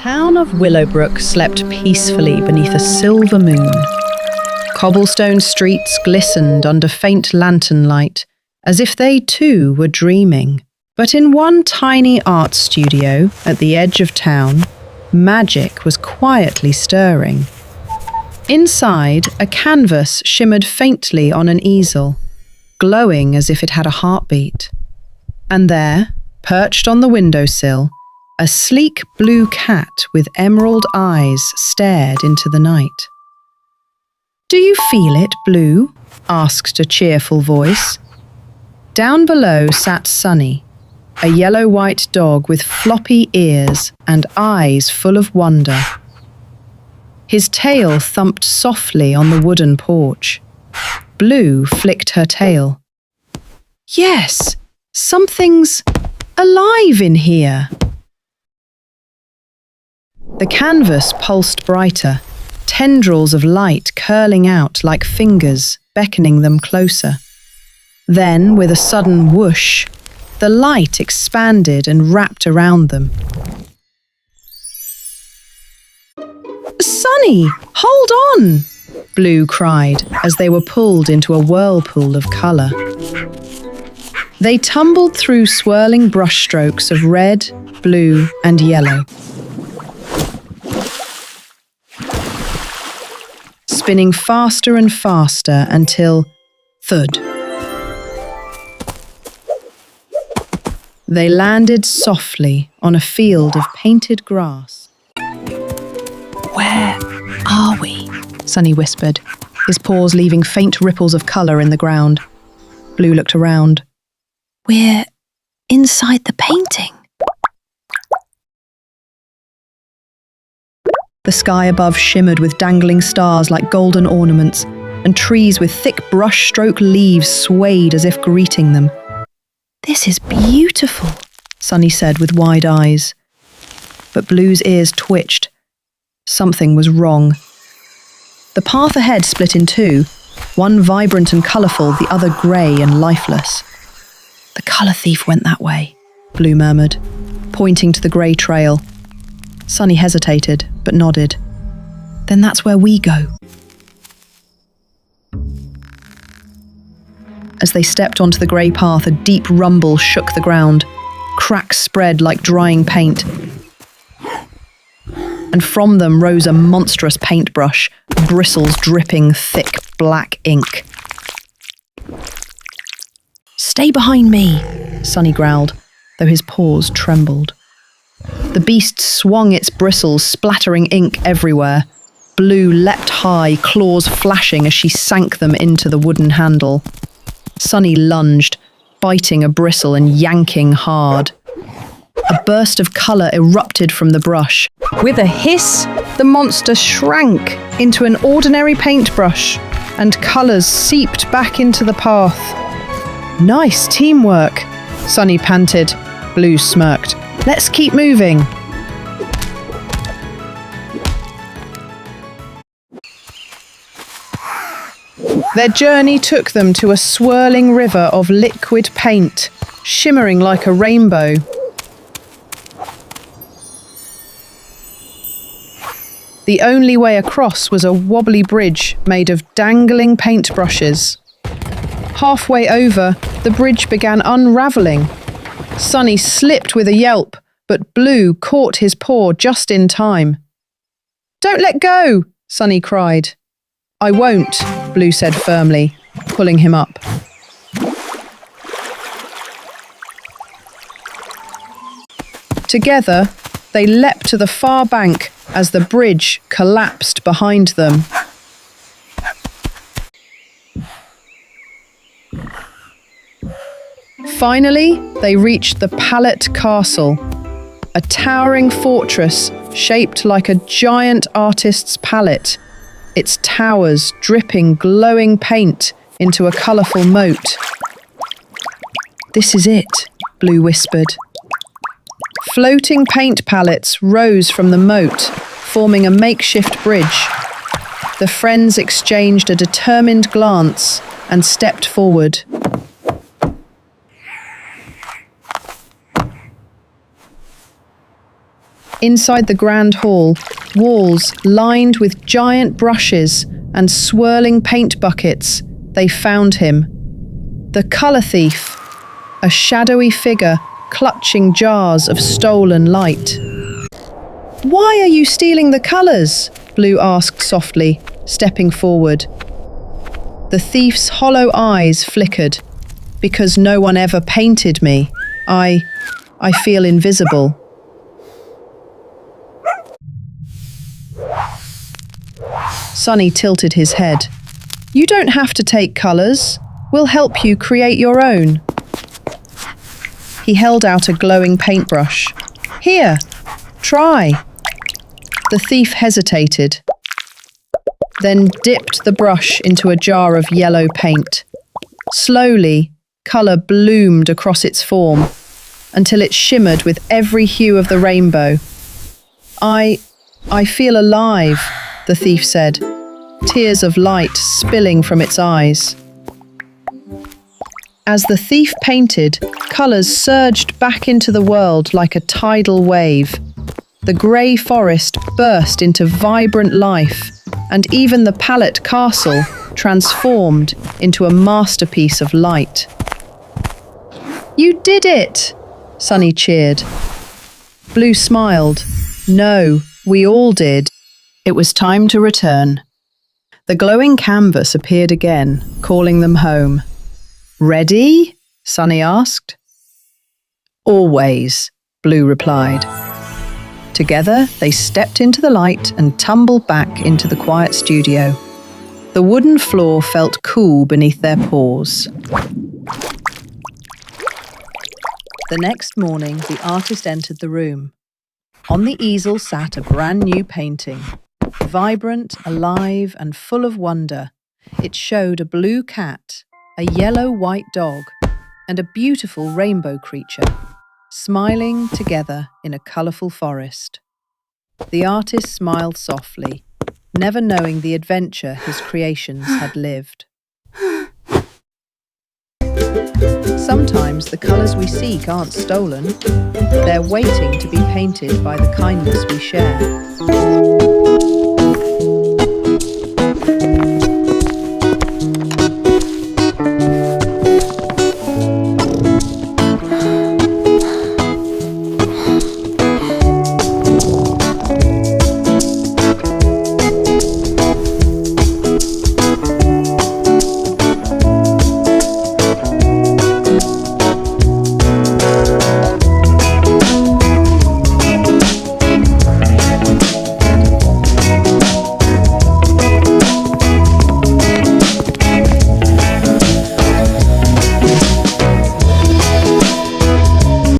town of Willowbrook slept peacefully beneath a silver moon. Cobblestone streets glistened under faint lantern light, as if they too were dreaming. But in one tiny art studio at the edge of town, magic was quietly stirring. Inside, a canvas shimmered faintly on an easel, glowing as if it had a heartbeat. And there, perched on the windowsill, a sleek blue cat with emerald eyes stared into the night. "Do you feel it, Blue?" asked a cheerful voice. Down below sat Sunny, a yellow-white dog with floppy ears and eyes full of wonder. His tail thumped softly on the wooden porch. Blue flicked her tail. "Yes, something's alive in here." The canvas pulsed brighter, tendrils of light curling out like fingers, beckoning them closer. Then, with a sudden whoosh, the light expanded and wrapped around them. "Sunny, hold on!" Blue cried as they were pulled into a whirlpool of colour. They tumbled through swirling brushstrokes of red, blue, and yellow, spinning faster and faster until thud. They landed softly on a field of painted grass. "Where are we?" Sunny whispered, his paws leaving faint ripples of colour in the ground. Blue looked around. "We're inside the painting." The sky above shimmered with dangling stars like golden ornaments, and trees with thick brushstroke leaves swayed as if greeting them. "This is beautiful," Sunny said with wide eyes. But Blue's ears twitched. Something was wrong. The path ahead split in two, one vibrant and colourful, the other grey and lifeless. "The colour thief went that way," Blue murmured, pointing to the grey trail. Sunny hesitated, but nodded. "Then that's where we go." As they stepped onto the grey path, a deep rumble shook the ground. Cracks spread like drying paint. And from them rose a monstrous paintbrush, bristles dripping thick black ink. "Stay behind me," Sunny growled, though his paws trembled. The beast swung its bristles, splattering ink everywhere. Blue leapt high, claws flashing as she sank them into the wooden handle. Sunny lunged, biting a bristle and yanking hard. A burst of colour erupted from the brush. With a hiss, the monster shrank into an ordinary paintbrush, and colours seeped back into the path. "Nice teamwork," Sunny panted. Blue smirked. "Let's keep moving." Their journey took them to a swirling river of liquid paint, shimmering like a rainbow. The only way across was a wobbly bridge made of dangling paintbrushes. Halfway over, the bridge began unravelling. Sunny slipped with a yelp, but Blue caught his paw just in time. "Don't let go!" Sunny cried. "I won't," Blue said firmly, pulling him up. Together, they leapt to the far bank as the bridge collapsed behind them. Finally, they reached the Palette Castle, a towering fortress shaped like a giant artist's palette, its towers dripping glowing paint into a colourful moat. "This is it," Blue whispered. Floating paint palettes rose from the moat, forming a makeshift bridge. The friends exchanged a determined glance and stepped forward. Inside the grand hall, walls lined with giant brushes and swirling paint buckets, they found him. The colour thief, a shadowy figure clutching jars of stolen light. "Why are you stealing the colours?" Blue asked softly, stepping forward. The thief's hollow eyes flickered. "Because no one ever painted me. I feel invisible." Sonny tilted his head. "You don't have to take colours. We'll help you create your own." He held out a glowing paintbrush. "Here, try." The thief hesitated, then dipped the brush into a jar of yellow paint. Slowly, colour bloomed across its form until it shimmered with every hue of the rainbow. I feel alive," the thief said, tears of light spilling from its eyes. As the thief painted, colours surged back into the world like a tidal wave. The grey forest burst into vibrant life, and even the palette castle transformed into a masterpiece of light. "You did it!" Sonny cheered. Blue smiled. "No, we all did." It was time to return. The glowing canvas appeared again, calling them home. "Ready?" Sonny asked. "Always," Blue replied. Together, they stepped into the light and tumbled back into the quiet studio. The wooden floor felt cool beneath their paws. The next morning, the artist entered the room. On the easel sat a brand new painting. Vibrant, alive, and full of wonder, it showed a blue cat, a yellow-white dog, and a beautiful rainbow creature, smiling together in a colourful forest. The artist smiled softly, never knowing the adventure his creations had lived. Sometimes the colours we seek aren't stolen. They're waiting to be painted by the kindness we share.